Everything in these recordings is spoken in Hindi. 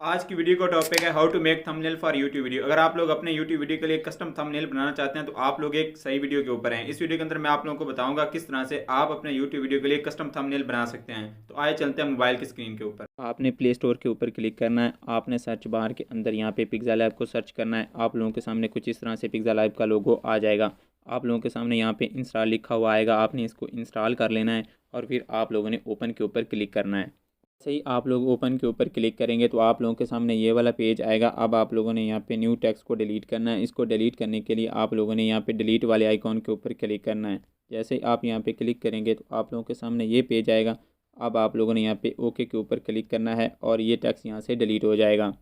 आज की वीडियो का टॉपिक है how to make thumbnail for YouTube video. अगर आप लोग अपने यूट्यूब वीडियो के लिए कस्टम थंबनेल बनाना चाहते हैं तो आप लोग एक सही वीडियो के ऊपर हैं। इस वीडियो के अंदर मैं आप लोगों को बताऊंगा किस तरह से आप अपने यूट्यूब वीडियो के लिए कस्टम थंबनेल बना सकते हैं। तो आइए चलते हैं मोबाइल की स्क्रीन के ऊपर। आपने प्ले स्टोर के ऊपर क्लिक करना है। आपने सर्च बार के अंदर यहाँ पे पिक्ज़ा लैब को सर्च करना है। आप लोगों के सामने कुछ इस तरह से पिक्ज़ा लैब का लोगो आ जाएगा। आप लोगों के सामने यहाँ पे इंस्टॉल लिखा हुआ आएगा। आपने इसको इंस्टॉल कर लेना है और फिर आप लोगों ने ओपन के ऊपर क्लिक करना है। जैसे ही आप लोग ओपन के ऊपर क्लिक करेंगे तो आप लोगों के सामने ये वाला पेज आएगा। अब आप लोगों ने यहाँ पे न्यू टेक्स्ट को डिलीट करना है। इसको डिलीट करने के लिए आप लोगों ने यहाँ पे डिलीट वाले आइकॉन के ऊपर क्लिक करना है। जैसे ही आप यहाँ पे क्लिक करेंगे तो आप लोगों के सामने ये पेज आएगा। अब आप लोगों ने यहाँ पे ओके के ऊपर क्लिक करना है और ये टेक्स्ट यहाँ से डिलीट हो जाएगा।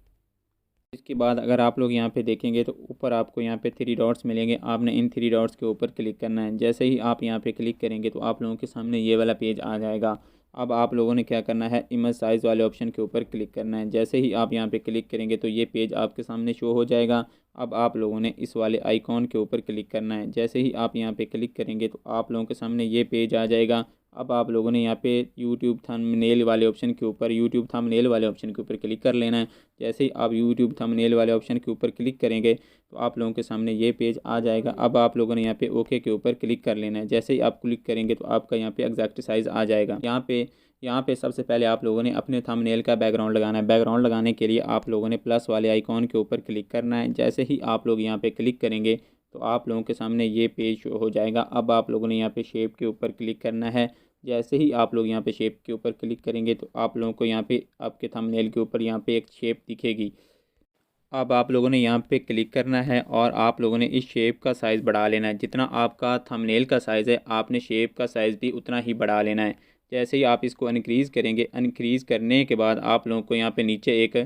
इसके बाद अगर आप लोग यहाँ पे देखेंगे तो ऊपर आपको यहाँ पे थ्री डॉट्स मिलेंगे। आपने इन थ्री डॉट्स के ऊपर क्लिक करना है। जैसे ही आप यहाँ पे क्लिक करेंगे तो आप लोगों के सामने ये वाला पेज आ जाएगा। अब आप लोगों ने क्या करना है, इमेज साइज़ वाले ऑप्शन के ऊपर क्लिक करना है। जैसे ही आप यहाँ पे क्लिक करेंगे तो ये पेज आपके सामने शो हो जाएगा। अब आप लोगों ने इस वाले आइकॉन के ऊपर क्लिक करना है। जैसे ही आप यहाँ पे क्लिक करेंगे तो आप लोगों के सामने ये पेज आ जाएगा। अब आप लोगों ने यहाँ पे यूट्यूब थंबनेल वाले ऑप्शन के ऊपर क्लिक कर लेना है। जैसे ही आप यूट्यूब थंबनेल वाले ऑप्शन के ऊपर क्लिक करेंगे तो आप लोगों के सामने ये पेज आ जाएगा। अब आप लोगों ने यहाँ पे ओके के ऊपर क्लिक कर लेना है। जैसे ही आप क्लिक करेंगे तो आपका यहाँ पे एग्जैक्ट साइज़ आ जाएगा। यहाँ पे सबसे पहले आप लोगों ने अपने थंबनेल का बैकग्राउंड लगाना है। बैकग्राउंड लगाने के लिए आप लोगों ने प्लस वाले आइकॉन के ऊपर क्लिक करना है। जैसे ही आप लोग यहाँ पे क्लिक करेंगे तो आप लोगों के सामने ये पेज शो हो जाएगा। अब आप लोगों ने यहाँ पे शेप के ऊपर क्लिक करना है। जैसे ही आप लोग यहाँ पे शेप के ऊपर क्लिक करेंगे तो आप लोगों को यहाँ पे आपके थंबनेल के ऊपर यहाँ पे एक शेप दिखेगी। अब आप लोगों ने यहाँ पे क्लिक करना है और आप लोगों ने इस शेप का साइज़ बढ़ा लेना है। जितना आपका थंबनेल का साइज़ है आपने शेप का साइज़ भी उतना ही बढ़ा लेना है। जैसे ही आप इसको इनक्रीज़ करेंगे, इनक्रीज़ करने के बाद आप लोगों को यहाँ पे नीचे एक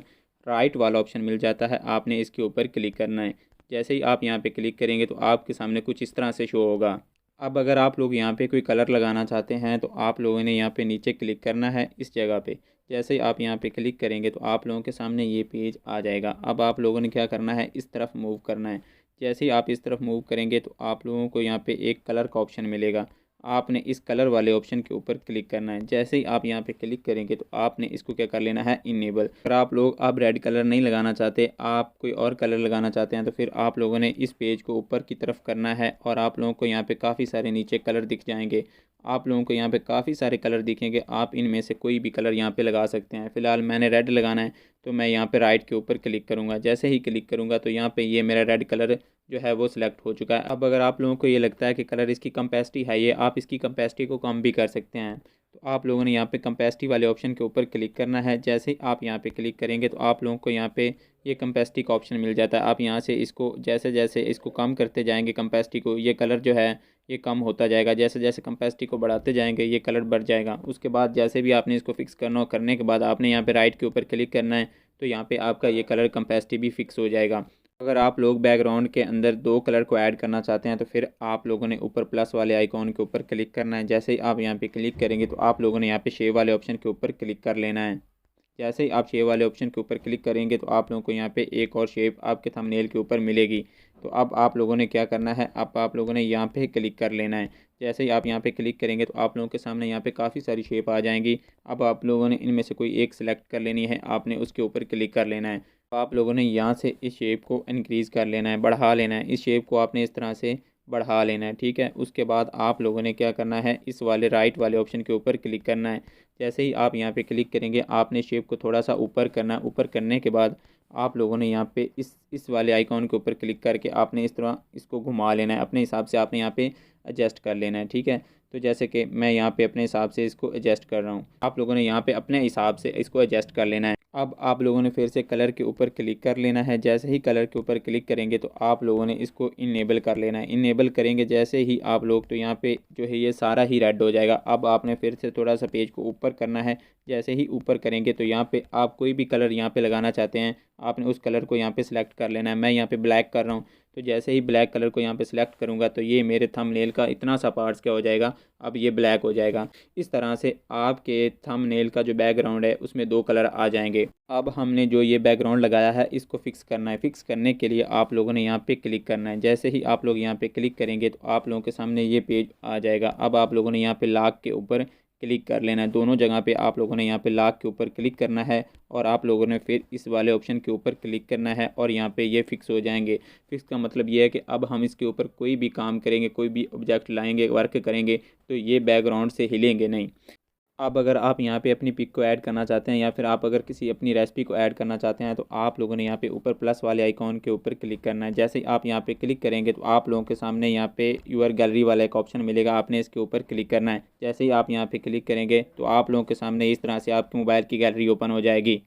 राइट वाला ऑप्शन मिल जाता है। आपने इसके ऊपर क्लिक करना है। जैसे ही आप यहाँ पे क्लिक करेंगे तो आपके सामने कुछ इस तरह से शो होगा। अब अगर आप लोग यहाँ पे कोई कलर लगाना चाहते हैं तो आप लोगों ने यहाँ पे नीचे क्लिक करना है इस जगह पे। जैसे ही आप यहाँ पे क्लिक करेंगे तो आप लोगों के सामने ये पेज आ जाएगा। अब आप लोगों ने क्या करना है, इस तरफ मूव करना है। जैसे ही आप इस तरफ मूव करेंगे तो आप लोगों को यहाँ पे एक कलर का ऑप्शन मिलेगा। आपने इस कलर वाले ऑप्शन के ऊपर क्लिक करना है। जैसे ही आप यहाँ पे क्लिक करेंगे तो आपने इसको क्या कर लेना है, इनेबल। अगर आप लोग अब रेड कलर नहीं लगाना चाहते, आप कोई और कलर लगाना चाहते हैं तो फिर आप लोगों ने इस पेज को ऊपर की तरफ करना है और आप लोगों को यहाँ पे काफ़ी सारे नीचे कलर दिख जाएंगे। आप लोगों को यहाँ पे काफ़ी सारे कलर दिखेंगे। आप इनमें से कोई भी कलर यहाँ पे लगा सकते हैं। फ़िलहाल मैंने रेड लगाना है तो मैं यहाँ पे राइट के ऊपर क्लिक करूँगा। जैसे ही क्लिक करूँगा तो यहाँ पे ये मेरा रेड कलर जो है वो सिलेक्ट हो चुका है। अब अगर आप लोगों को ये लगता है कि कलर इसकी कंपेसिटी है, ये आप इसकी कंपेसिटी को कम भी कर सकते हैं। तो आप लोगों ने यहाँ पे कंपेसिटी वाले ऑप्शन के ऊपर क्लिक करना है। जैसे ही आप यहाँ पे क्लिक करेंगे तो आप लोगों को यहाँ पे ये कंपेसिटी का ऑप्शन मिल जाता है। आप यहाँ से इसको जैसे जैसे इसको कम करते जाएंगे कंपेसिटी को, ये कलर जो है ये कम होता जाएगा। जैसे जैसे कंपेसिटी को बढ़ाते जाएंगे ये कलर बढ़ जाएगा। उसके बाद जैसे भी आपने इसको फिक्स करना हो, करने के बाद आपने यहाँ पे राइट के ऊपर क्लिक करना है तो यहाँ पे आपका ये कलर कंपेसिटी भी फिक्स हो जाएगा। अगर आप लोग बैकग्राउंड के अंदर दो कलर को ऐड करना चाहते हैं तो फिर आप लोगों ने ऊपर प्लस वाले आइकॉन के ऊपर क्लिक करना है। जैसे ही आप यहाँ पे क्लिक करेंगे तो आप लोगों ने यहाँ पे शेप वाले ऑप्शन के ऊपर क्लिक कर लेना है। जैसे ही आप शेप वाले ऑप्शन के ऊपर क्लिक करेंगे तो आप लोगों को यहाँ पे एक और शेप आपके थंबनेल के ऊपर मिलेगी। तो अब आप लोगों ने क्या करना है, अब आप लोगों ने यहाँ पे क्लिक कर लेना है। जैसे ही आप यहाँ पे क्लिक करेंगे तो आप लोगों के सामने यहाँ पे काफ़ी सारी शेप आ जाएंगी। अब आप लोगों ने इनमें से कोई एक सिलेक्ट कर लेनी है, आपने उसके ऊपर क्लिक कर लेना है। तो आप लोगों ने यहाँ से इस शेप को इंक्रीज़ कर लेना है, बढ़ा लेना है। इस शेप को आपने इस तरह से बढ़ा लेना है, ठीक है। उसके बाद आप लोगों ने क्या करना है, इस वाले राइट वाले ऑप्शन के ऊपर क्लिक करना है। जैसे ही आप यहाँ पे क्लिक करेंगे आपने शेप को थोड़ा सा ऊपर करना है। ऊपर करने के बाद आप लोगों ने यहाँ पे इस वाले आइकॉन के ऊपर क्लिक करके आपने इस तरह इसको घुमा लेना है। अपने हिसाब से आपने यहाँ पे एडजस्ट कर लेना है, ठीक है। तो जैसे कि मैं यहाँ पे अपने हिसाब से इसको एडजस्ट कर रहा हूँ, आप लोगों ने यहाँ पे अपने हिसाब से इसको एडजस्ट कर लेना है। अब आप लोगों ने फिर से कलर के ऊपर क्लिक कर लेना है। जैसे ही कलर के ऊपर क्लिक करेंगे तो आप लोगों ने इसको इनेबल कर लेना है। इनेबल करेंगे जैसे ही आप लोग तो यहाँ पे जो है ये सारा ही रेड हो जाएगा। अब आपने फिर से थोड़ा सा पेज को ऊपर करना है। जैसे ही ऊपर करेंगे तो यहाँ पे आप कोई भी कलर यहाँ पे लगाना चाहते हैं, आपने उस कलर को यहाँ पे सिलेक्ट कर लेना है। मैं यहाँ पे ब्लैक कर रहा हूँ तो जैसे ही ब्लैक कलर को यहाँ पे सिलेक्ट करूँगा तो ये मेरे थंबनेल का इतना सा पार्ट्स क्या हो जाएगा, अब ये ब्लैक हो जाएगा। इस तरह से आपके थंबनेल का जो बैकग्राउंड है उसमें दो कलर आ जाएंगे। अब हमने जो ये बैकग्राउंड लगाया है इसको फिक्स करना है। फिक्स करने के लिए आप लोगों ने यहाँ पे क्लिक करना है। जैसे ही आप लोग यहाँ पे क्लिक करेंगे तो आप लोगों के सामने ये पेज आ जाएगा। अब आप लोगों ने यहाँ पे लॉक के ऊपर क्लिक कर लेना है। दोनों जगह पे आप लोगों ने यहाँ पे लॉक के ऊपर क्लिक करना है और आप लोगों ने फिर इस वाले ऑप्शन के ऊपर क्लिक करना है और यहाँ पे ये फिक्स हो जाएंगे। फिक्स का मतलब ये है कि अब हम इसके ऊपर कोई भी काम करेंगे, कोई भी ऑब्जेक्ट लाएंगे, वर्क करेंगे तो ये बैकग्राउंड से हिलेंगे नहीं। अब अगर आप यहाँ पे अपनी पिक को ऐड करना चाहते हैं या फिर आप अगर किसी अपनी रेसिपी को ऐड करना चाहते हैं तो आप लोगों ने यहाँ पे ऊपर प्लस वाले आइकॉन के ऊपर क्लिक करना है। जैसे ही आप यहाँ पे क्लिक करेंगे तो आप लोगों के सामने यहाँ पे यूर गैलरी वाला एक ऑप्शन मिलेगा, आपने इसके ऊपर क्लिक करना है। जैसे ही आप यहाँ पे क्लिक करेंगे तो आप लोगों के सामने इस तरह से आपके मोबाइल की गैलरी ओपन हो जाएगी।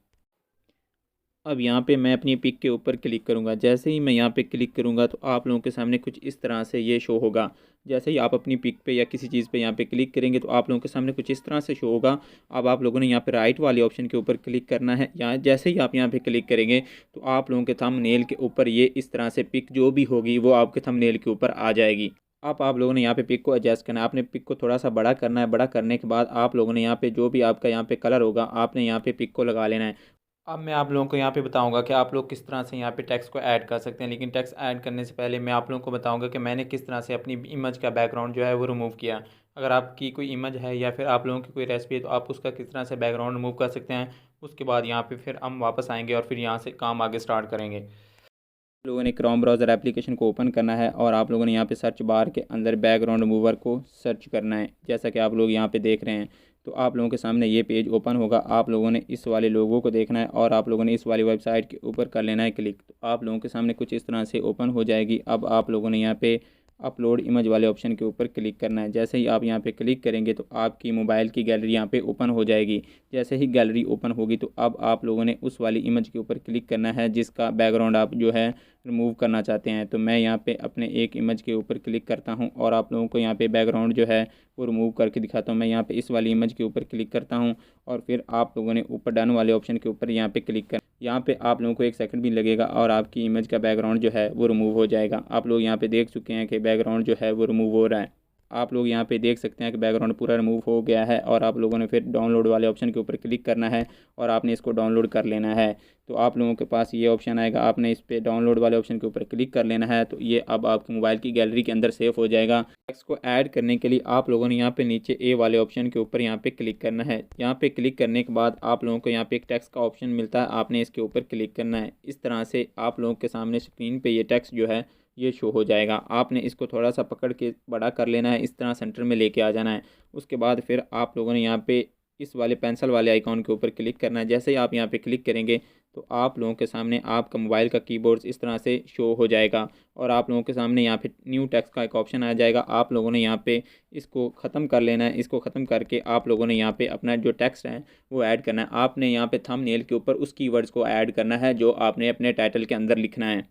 अब यहाँ पे मैं अपनी पिक के ऊपर क्लिक करूँगा। जैसे ही मैं यहाँ पे क्लिक करूँगा तो आप लोगों के सामने कुछ इस तरह से ये शो होगा। जैसे ही आप अपनी पिक पे या किसी चीज़ पे यहाँ पे क्लिक करेंगे तो आप लोगों के सामने कुछ इस तरह से शो होगा। अब आप लोगों ने यहाँ पे राइट वाले ऑप्शन के ऊपर क्लिक करना है। यहाँ जैसे ही आप यहाँ पे क्लिक करेंगे तो आप लोगों के थंबनेल के ऊपर ये इस तरह से पिक जो भी होगी वो आपके थंबनेल के ऊपर आ जाएगी। अब आप लोगों ने यहाँ पे पिक को एडजस्ट करना है। आपने पिक को थोड़ा सा बड़ा करना है। बड़ा करने के बाद आप लोगों ने यहाँ पे जो भी आपका यहाँ पे कलर होगा आपने यहाँ पे पिक को लगा लेना है। अब मैं आप लोगों को यहाँ पे बताऊंगा कि आप लोग किस तरह से यहाँ पे टेक्स्ट को ऐड कर सकते हैं, लेकिन टेक्स्ट ऐड करने से पहले मैं आप लोगों को बताऊंगा कि मैंने किस तरह से अपनी इमेज का बैकग्राउंड जो है वो रिमूव किया। अगर आपकी कोई इमेज है या फिर आप लोगों की कोई रेसिपी है तो आप उसका किस तरह से बैकग्राउंड रिमूव कर सकते हैं। उसके बाद यहाँ पे फिर हम वापस आएंगे और फिर यहाँ से काम आगे स्टार्ट करेंगे। लोगों ने क्रोम ब्राउज़र एप्लीकेशन को ओपन करना है और आप लोगों ने यहाँ पे सर्च बार के अंदर बैकग्राउंड रिमूवर को सर्च करना है। जैसा कि आप लोग यहाँ पे देख रहे हैं तो आप लोगों के सामने ये पेज ओपन होगा। आप लोगों ने इस वाले लोगो को देखना है और आप लोगों ने इस वाली वेबसाइट के ऊपर कर लेना है क्लिक। तो आप लोगों के सामने कुछ इस तरह से ओपन हो जाएगी। अब आप लोगों ने यहाँ पे अपलोड इमेज वाले ऑप्शन के ऊपर क्लिक करना है। जैसे ही आप यहाँ पे क्लिक करेंगे तो आपकी मोबाइल की गैलरी यहाँ पे ओपन हो जाएगी। जैसे ही गैलरी ओपन होगी तो अब आप लोगों ने उस वाली इमेज के ऊपर क्लिक करना है जिसका बैकग्राउंड आप जो है रिमूव करना चाहते हैं। तो मैं यहाँ पे अपने एक इमेज के ऊपर क्लिक करता हूँ और आप लोगों को यहाँ पे बैकग्राउंड जो है वो रिमूव करके दिखाता हूँ। मैं यहाँ पे इस वाली इमेज के ऊपर क्लिक करता हूँ और फिर आप लोगों ने ऊपर डन वाले ऑप्शन के ऊपर यहाँ पे क्लिक कर, यहाँ पे आप लोगों को 1 सेकंड भी लगेगा और आपकी इमेज का बैकग्राउंड जो है वो रिमूव हो जाएगा। आप लोग यहाँ पे देख चुके हैं कि बैकग्राउंड जो है वो रिमूव हो रहा है। आप लोग यहाँ पे देख सकते हैं कि बैकग्राउंड पूरा रिमूव हो गया है और आप लोगों ने फिर डाउनलोड वाले ऑप्शन के ऊपर क्लिक करना है और आपने इसको डाउनलोड कर लेना है। तो आप लोगों के पास ये ऑप्शन आएगा, आपने इस पर डाउनलोड वाले ऑप्शन के ऊपर क्लिक कर लेना है। तो ये अब आपके मोबाइल की गैलरी के अंदर सेव हो जाएगा। टेक्स्ट को ऐड करने के लिए आप लोगों ने यहाँ पे नीचे ए वाले ऑप्शन के ऊपर यहाँ पे क्लिक करना है। यहाँ पे क्लिक करने के बाद आप लोगों को यहाँ पे एक टेक्स्ट का ऑप्शन मिलता है, आपने इसके ऊपर क्लिक करना है। इस तरह से आप लोगों के सामने स्क्रीन पे ये टेक्स्ट जो है ये शो हो जाएगा। आपने इसको थोड़ा सा पकड़ के बड़ा कर लेना है, इस तरह सेंटर में लेके आ जाना है। उसके बाद फिर आप लोगों ने यहाँ पे इस वाले पेंसिल वाले आइकॉन के ऊपर क्लिक करना है। जैसे ही आप यहाँ पे क्लिक करेंगे तो आप लोगों के सामने आपका मोबाइल का कीबोर्ड इस तरह से शो हो जाएगा और आप लोगों के सामने यहाँ पे न्यू टेक्स्ट का एक ऑप्शन आ जाएगा। आप लोगों ने यहाँ पे इसको ख़त्म कर लेना है। इसको ख़त्म करके आप लोगों ने यहाँ पे अपना जो टेक्स्ट है वो ऐड करना है। आपने यहाँ पे थंबनेल के ऊपर उस कीवर्ड्स को ऐड करना है जो आपने अपने टाइटल के अंदर लिखना है।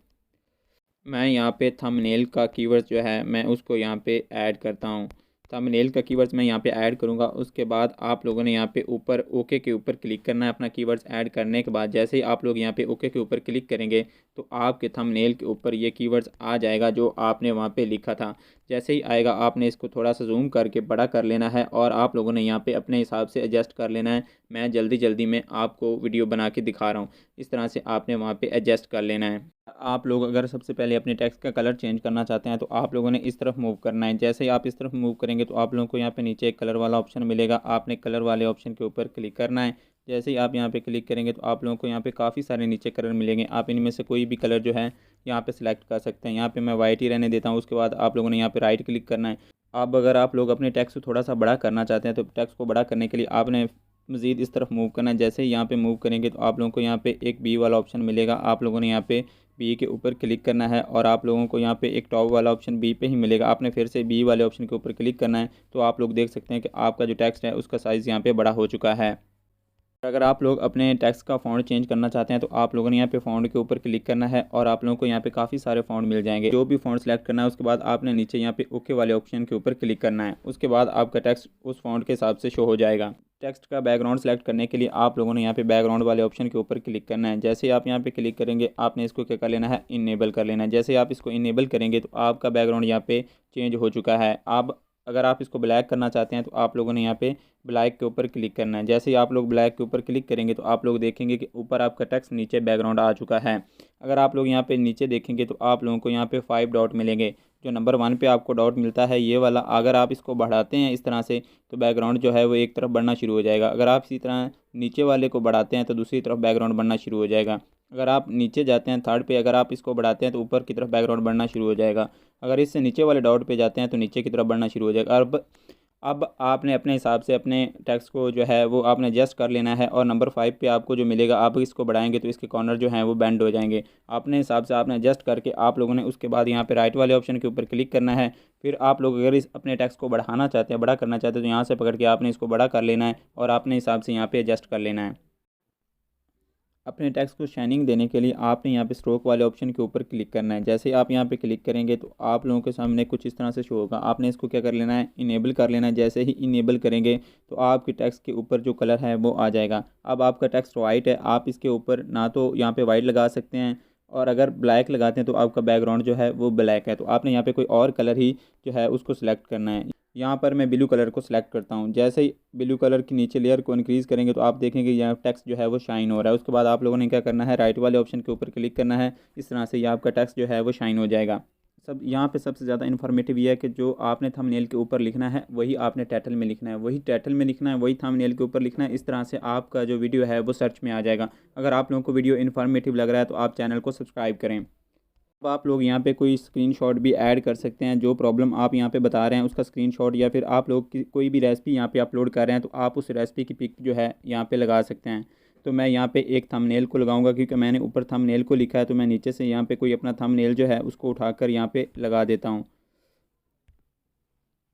मैं यहाँ पे थंबनेल का कीवर्ड्स जो है मैं उसको यहाँ पे ऐड करता हूँ। थंबनेल का कीवर्ड्स मैं यहाँ पे ऐड करूँगा। उसके बाद आप लोगों ने यहाँ पे ऊपर ओके के ऊपर क्लिक करना है। अपना कीवर्ड्स ऐड करने के बाद जैसे ही आप लोग यहाँ पे ओके के ऊपर क्लिक करेंगे तो आपके थंबनेल के ऊपर ये कीवर्ड्स आ जाएगा जो आपने वहाँ पे लिखा था। जैसे ही आएगा आपने इसको थोड़ा सा जूम करके बड़ा कर लेना है और आप लोगों ने यहाँ पे अपने हिसाब से एडजस्ट कर लेना है। मैं जल्दी जल्दी में आपको वीडियो बना के दिखा रहा हूँ, इस तरह से आपने वहाँ पे एडजस्ट कर लेना है। आप लोग अगर सबसे पहले अपने टेक्स्ट का कलर चेंज करना चाहते हैं तो आप लोगों ने इस तरफ मूव करना है। जैसे ही आप इस तरफ मूव करेंगे तो आप लोगों को यहाँ पे नीचे एक कलर वाला ऑप्शन मिलेगा, आपने कलर वाले ऑप्शन के ऊपर क्लिक करना है। जैसे ही आप यहाँ पे क्लिक करेंगे तो आप लोगों को यहाँ पे काफ़ी सारे नीचे कलर मिलेंगे। आप इनमें से कोई भी कलर जो है यहाँ पे सिलेक्ट कर सकते हैं। यहाँ पे मैं वाइट ही रहने देता हूँ। उसके बाद आप लोगों ने यहाँ पे राइट क्लिक करना है। अब अगर आप लोग अपने टेक्स्ट को थोड़ा सा बड़ा करना चाहते हैं तो टेक्स्ट को बड़ा करने के लिए आपने मज़ीद इस तरफ मूव करना है। जैसे ही यहाँ पे मूव करेंगे तो आप लोगों को यहाँ पे एक बी वाला ऑप्शन मिलेगा। आप लोगों ने यहाँ पे बी के ऊपर क्लिक करना है और आप लोगों को यहाँ पे एक टॉप वाला ऑप्शन बी पे ही मिलेगा। आपने फिर से बी वाले ऑप्शन के ऊपर क्लिक करना है। तो आप लोग देख सकते हैं कि आपका जो टेक्स्ट है उसका साइज़ यहाँ पे बड़ा हो चुका है। अगर आप लोग अपने टेक्स्ट का फ़ॉन्ट चेंज करना चाहते हैं तो आप लोगों ने यहाँ पे फ़ॉन्ट के ऊपर क्लिक करना है और आप लोगों को यहाँ पे काफ़ी सारे फ़ॉन्ट मिल जाएंगे। जो भी फ़ॉन्ट सेलेक्ट करना है उसके बाद आपने नीचे यहाँ पे ओके वाले ऑप्शन के ऊपर क्लिक करना है। उसके बाद आपका टेक्स्ट उस फ़ॉन्ट के हिसाब से शो हो जाएगा। टेक्स्ट का बैकग्राउंड सेलेक्ट करने के लिए आप लोगों ने यहाँ पे बैकग्राउंड वाले ऑप्शन के ऊपर क्लिक करना है। जैसे ही आप यहाँ पे क्लिक करेंगे आपने इसको क्या कर लेना है, इनेबल कर लेना है। जैसे आप इसको इनेबल करेंगे तो आपका बैकग्राउंड यहाँ पे चेंज हो चुका है। आप अगर आप इसको ब्लैक करना चाहते हैं तो आप लोगों ने यहाँ पे ब्लैक के ऊपर क्लिक करना है। जैसे ही आप लोग ब्लैक के ऊपर क्लिक करेंगे तो आप लोग देखेंगे कि ऊपर आपका टेक्स्ट नीचे बैकग्राउंड आ चुका है। अगर आप लोग यहाँ पे नीचे देखेंगे तो आप लोगों को यहाँ पे 5 डॉट मिलेंगे। जो नंबर 1 पे आपको डॉट मिलता है ये वाला, अगर आप इसको बढ़ाते हैं इस तरह से तो बैकग्राउंड जो है वो एक तरफ बढ़ना शुरू हो जाएगा। अगर आप इसी तरह नीचे वाले को बढ़ाते हैं तो दूसरी तरफ बैकग्राउंड बढ़ना शुरू हो जाएगा। अगर आप नीचे जाते हैं 3rd पे, अगर आप इसको बढ़ाते हैं तो ऊपर की तरफ बैकग्राउंड बढ़ना शुरू हो जाएगा। अगर इससे नीचे वाले डॉट पे जाते हैं तो नीचे की तरफ बढ़ना शुरू हो जाएगा। अब आपने अपने हिसाब से अपने टेक्स्ट को जो है वो आपने एडजस्ट कर लेना है। और नंबर 5 पे आपको जो मिलेगा, आप इसको बढ़ाएंगे तो इसके कॉर्नर जो हैं वो बेंड हो जाएंगे। अपने हिसाब से आपने एडजस्ट करके आप लोगों ने उसके बाद यहाँ पे राइट वाले ऑप्शन के ऊपर क्लिक करना है। फिर आप लोग अगर इस अपने टेक्स्ट को बढ़ाना चाहते हैं, बड़ा करना चाहते हैं, तो यहाँ से पकड़ के आपने इसको बड़ा कर लेना है और अपने हिसाब से यहाँ पे एडजस्ट कर लेना है। अपने टेक्स्ट को शाइनिंग देने के लिए आपने यहाँ पे स्ट्रोक वाले ऑप्शन के ऊपर क्लिक करना है। जैसे ही आप यहाँ पे क्लिक करेंगे तो आप लोगों के सामने कुछ इस तरह से शो होगा। आपने इसको क्या कर लेना है, इनेबल कर लेना है। जैसे ही इनेबल करेंगे तो आपके टेक्स्ट के ऊपर जो कलर है वो आ जाएगा। अब आपका टेक्स्ट वाइट है, आप इसके ऊपर ना तो यहाँ पे वाइट लगा सकते हैं, और अगर ब्लैक लगाते हैं तो आपका बैकग्राउंड जो है वो ब्लैक है। तो आपने यहाँ पे कोई और कलर ही जो है उसको सिलेक्ट करना है। यहाँ पर मैं ब्लू कलर को सिलेक्ट करता हूँ। जैसे ही ब्लू कलर की नीचे लेयर को इंक्रीज़ करेंगे तो आप देखेंगे यहाँ टेक्स्ट जो है वो शाइन हो रहा है। उसके बाद आप लोगों ने क्या करना है, राइट वाले ऑप्शन के ऊपर क्लिक करना है। इस तरह से ये आपका टेक्स्ट जो है वो शाइन हो जाएगा। सब यहाँ पे सबसे ज़्यादा इन्फॉर्मेटिव ये है कि जो आपने थंबनेल के ऊपर लिखना है वही आपने टाइटल में लिखना है, वही टाइटल में लिखना है, वही थंबनेल के ऊपर लिखना है। इस तरह से आपका जो वीडियो है वो सर्च में आ जाएगा। अगर आप लोगों को वीडियो इन्फॉर्मेटिव लग रहा है तो आप चैनल को सब्सक्राइब करें। अब आप लोग यहाँ पे कोई स्क्रीनशॉट भी ऐड कर सकते हैं। जो प्रॉब्लम आप यहाँ पे बता रहे हैं उसका स्क्रीनशॉट, या फिर आप लोग की कोई भी रेसिपी यहाँ पे अपलोड कर रहे हैं तो आप उस रेसिपी की पिक जो है यहाँ पे लगा सकते हैं। तो मैं यहाँ पे एक थंबनेल को लगाऊंगा, क्योंकि मैंने ऊपर थंबनेल को लिखा है तो मैं नीचे से यहाँ पे कोई अपना थंबनेल जो है उसको उठाकर यहाँ पे लगा देता हूँ।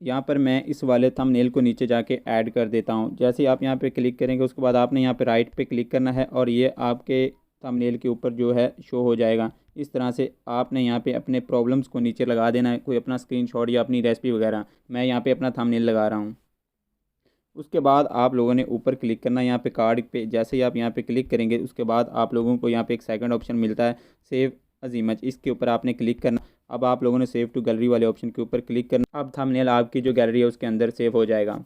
यहाँ पर मैं इस वाले थंबनेल को नीचे जाके ऐड कर देता हूँ। जैसे ही आप यहाँ पे क्लिक करेंगे उसके बाद आपने यहाँ पे राइट पे क्लिक करना है और ये आपके थंबनेल के ऊपर जो है शो हो जाएगा। इस तरह से आपने यहाँ पे अपने प्रॉब्लम्स को नीचे लगा देना है, कोई अपना स्क्रीनशॉट या अपनी रेसिपी वगैरह। मैं यहाँ पे अपना थंबनेल लगा रहा हूँ। उसके बाद आप लोगों ने ऊपर क्लिक करना है यहाँ पे कार्ड पे। जैसे ही आप यहाँ पे क्लिक करेंगे उसके बाद आप लोगों को यहाँ पे एक सेकंड ऑप्शन मिलता है, सेव एज इमेज। इसके ऊपर आपने क्लिक करना। अब आप लोगों ने सेव टू गैलरी वाले ऑप्शन के ऊपर क्लिक करना। अब थंबनेल आपकी जो गैलरी है उसके अंदर सेव हो जाएगा।